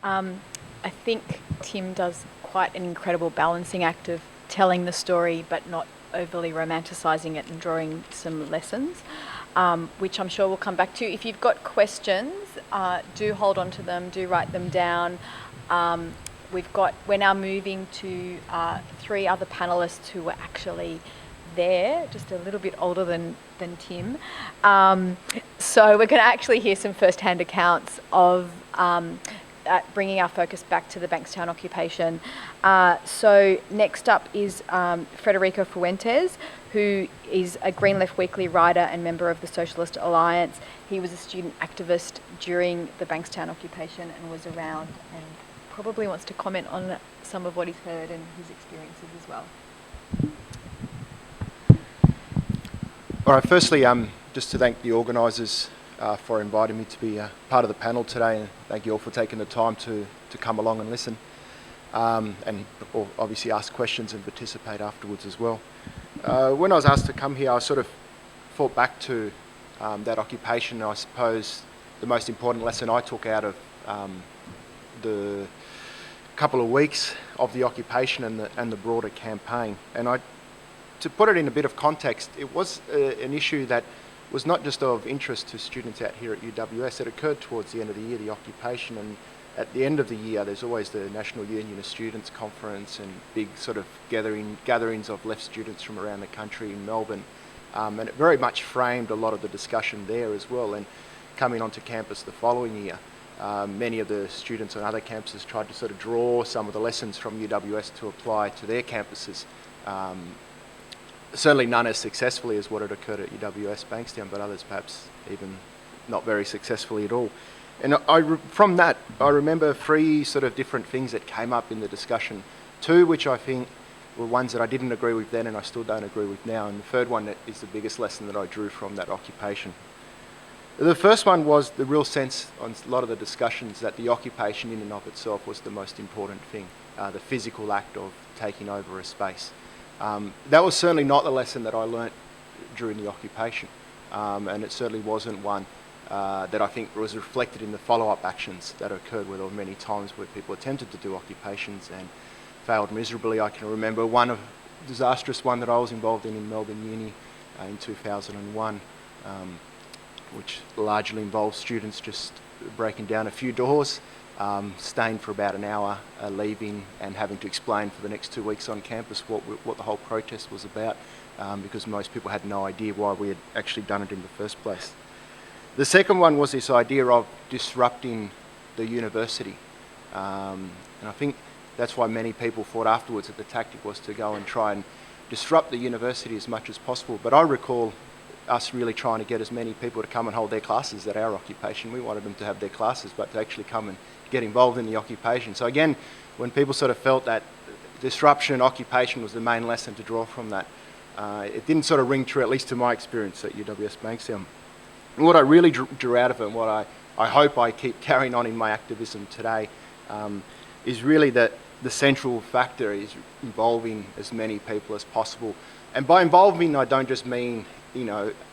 I think Tim does quite an incredible balancing act of telling the story but not overly romanticising it and drawing some lessons, which I'm sure we'll come back to. If you've got questions, do hold on to them, do write them down. We're now moving to 3 other panellists who were actually there, just a little bit older than Tim. So we're going to actually hear some first-hand accounts of bringing our focus back to the Bankstown occupation. So next up is Federico Fuentes, who is a Green Left Weekly writer and member of the Socialist Alliance. He was a student activist during the Bankstown occupation and was around, and probably wants to comment on some of what he's heard and his experiences as well. All right, firstly, just to thank the organisers for inviting me to be part of the panel today, and thank you all for taking the time to come along and listen, and obviously ask questions and participate afterwards as well. When I was asked to come here, I sort of thought back to that occupation. I suppose the most important lesson I took out of the couple of weeks of the occupation and the broader campaign, and to put it in a bit of context, it was an issue that was not just of interest to students out here at UWS. It occurred towards the end of the year, the occupation, and at the end of the year there's always the National Union of Students conference and big sort of gatherings of left students from around the country in Melbourne, and it very much framed a lot of the discussion there as well. And coming onto campus the following year, many of the students on other campuses tried to sort of draw some of the lessons from UWS to apply to their campuses. Certainly none as successfully as what had occurred at UWS Bankstown, but others perhaps even not very successfully at all. And from that, I remember 3 sort of different things that came up in the discussion. 2 which I think were ones that I didn't agree with then and I still don't agree with now, and the third one that is the biggest lesson that I drew from that occupation. The first one was the real sense on a lot of the discussions that the occupation in and of itself was the most important thing, the physical act of taking over a space. That was certainly not the lesson that I learnt during the occupation, and it certainly wasn't one that I think was reflected in the follow-up actions that occurred, where there were many times where people attempted to do occupations and failed miserably. I can remember one disastrous one that I was involved in Melbourne Uni in 2001, which largely involved students just breaking down a few doors, staying for about an hour, leaving and having to explain for the next 2 weeks on campus what the whole protest was about, because most people had no idea why we had actually done it in the first place. The second one was this idea of disrupting the university, and I think that's why many people thought afterwards that the tactic was to go and try and disrupt the university as much as possible. But I recall us really trying to get as many people to come and hold their classes at our occupation. We wanted them to have their classes, but to actually come and get involved in the occupation. So again, when people sort of felt that disruption and occupation was the main lesson to draw from that, it didn't sort of ring true, at least to my experience at UWS Bankstown. And what I really drew out of it, and what I hope I keep carrying on in my activism today, is really that the central factor is involving as many people as possible. And by involving, I don't just mean,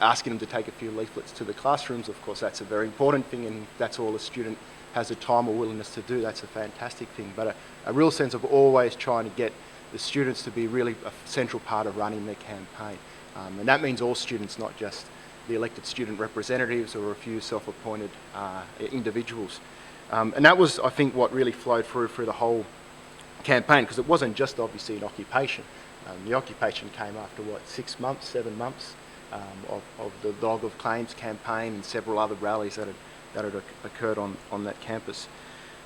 asking them to take a few leaflets to the classrooms. Of course, that's a very important thing, and that's all a student has the time or willingness to do. That's a fantastic thing. But a real sense of always trying to get the students to be really a central part of running their campaign. And that means all students, not just the elected student representatives or a few self-appointed individuals. And that was, I think, what really flowed through the whole campaign, because it wasn't just obviously an occupation. The occupation came after, 6 months, 7 months of the Dog of Claims campaign and several other rallies that had occurred on that campus.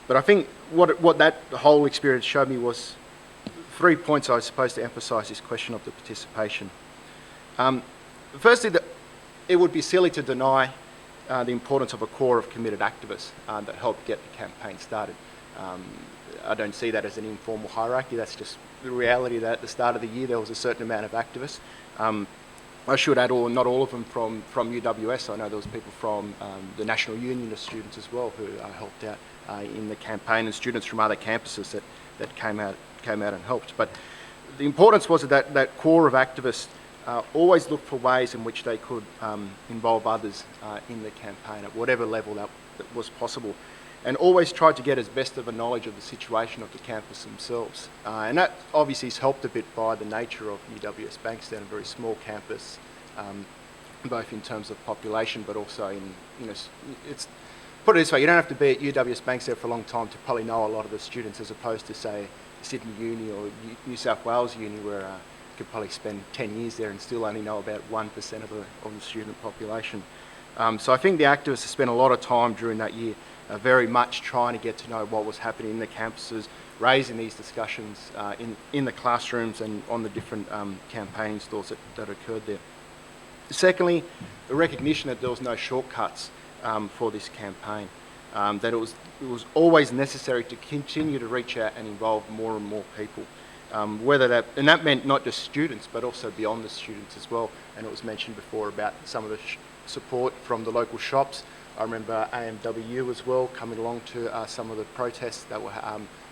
But I think what that whole experience showed me was 3 points I was supposed to emphasise this question of the participation. Firstly, that it would be silly to deny the importance of a core of committed activists that helped get the campaign started. I don't see that as an informal hierarchy. That's just the reality that at the start of the year there was a certain amount of activists. I should add, not all of them from UWS. I know there was people from the National Union of Students as well who helped out in the campaign, and students from other campuses that came out and helped. But the importance was that core of activists always looked for ways in which they could involve others in the campaign at whatever level that was possible. and always tried to get as best of a knowledge of the situation of the campus themselves. And that obviously is helped a bit by the nature of UWS Bankstown, a very small campus, both in terms of population, but also in, it's, put it this way, you don't have to be at UWS Bankstown for a long time to probably know a lot of the students, as opposed to, say, Sydney Uni or New South Wales Uni, where you could probably spend 10 years there and still only know about 1% of the student population. So I think the activists have spent a lot of time during that year very much trying to get to know what was happening in the campuses, raising these discussions in the classrooms and on the different campaigning stalls that occurred there. Secondly, the recognition that there was no shortcuts for this campaign, that it was always necessary to continue to reach out and involve more and more people. And that meant not just students, but also beyond the students as well. And it was mentioned before about some of the support from the local shops. I remember AMWU as well coming along to some of the protests that were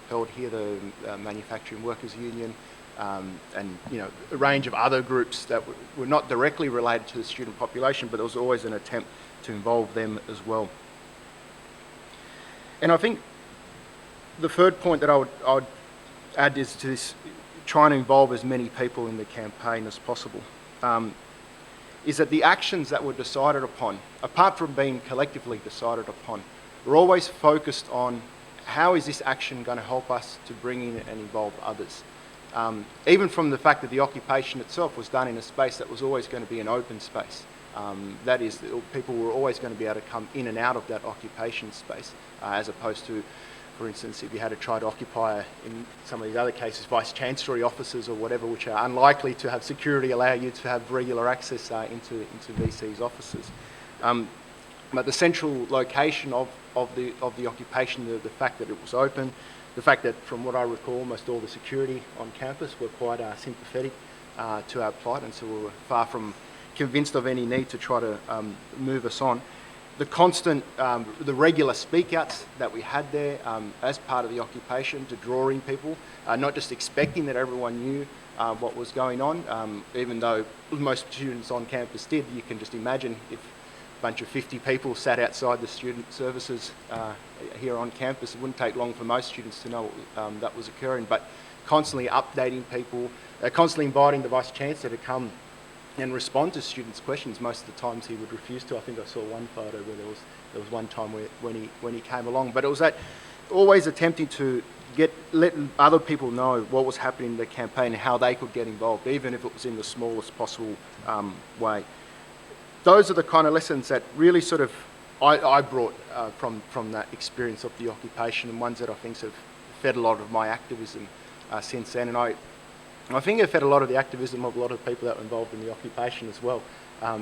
held here, the Manufacturing Workers Union, and a range of other groups that were not directly related to the student population, but there was always an attempt to involve them as well. And I think the third point that I would add is to this, trying to involve as many people in the campaign as possible, is that the actions that were decided upon, apart from being collectively decided upon, were always focused on how is this action going to help us to bring in and involve others. Even from the fact that the occupation itself was done in a space that was always going to be an open space. That is, people were always going to be able to come in and out of that occupation space, as opposed to, for instance, if you had to try to occupy, in some of these other cases, vice-chancellery offices or whatever, which are unlikely to have security allow you to have regular access into VC's offices. But the central location of the occupation, the fact that it was open, the fact that, from what I recall, almost all the security on campus were quite sympathetic to our plight, and so we were far from convinced of any need to try to move us on. The constant, the regular speak-outs that we had there as part of the occupation to draw in people, not just expecting that everyone knew what was going on, even though most students on campus did. You can just imagine if a bunch of 50 people sat outside the student services here on campus, it wouldn't take long for most students to know that was occurring, but constantly updating people, constantly inviting the Vice-Chancellor to come and respond to students' questions. Most of the times he would refuse to. I think I saw one photo where there was one time when he came along. But it was that always attempting to let other people know what was happening in the campaign and how they could get involved, even if it was in the smallest possible way. Those are the kind of lessons that really sort of I brought from that experience of the occupation, and ones that I think have fed a lot of my activism since then. And I think it fed a lot of the activism of a lot of people that were involved in the occupation as well.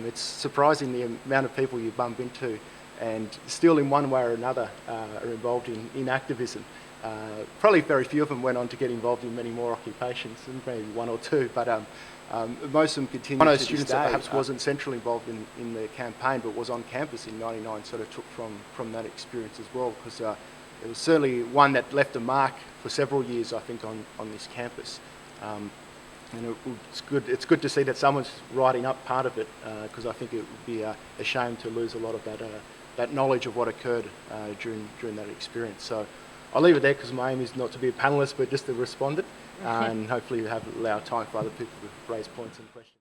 It's surprising the amount of people you bump into and still in one way or another are involved in activism. Probably very few of them went on to get involved in many more occupations, maybe one or two, but most of them continued. One of those students that perhaps wasn't centrally involved in the campaign but was on campus in '99 sort of took from that experience as well, because it was certainly one that left a mark for several years, I think, on this campus. And it's good to see that someone's writing up part of it, because I think it would be a shame to lose a lot of that knowledge of what occurred during that experience. So I'll leave it there, because my aim is not to be a panellist but just a respondent, and hopefully allow time for other people to raise points and questions.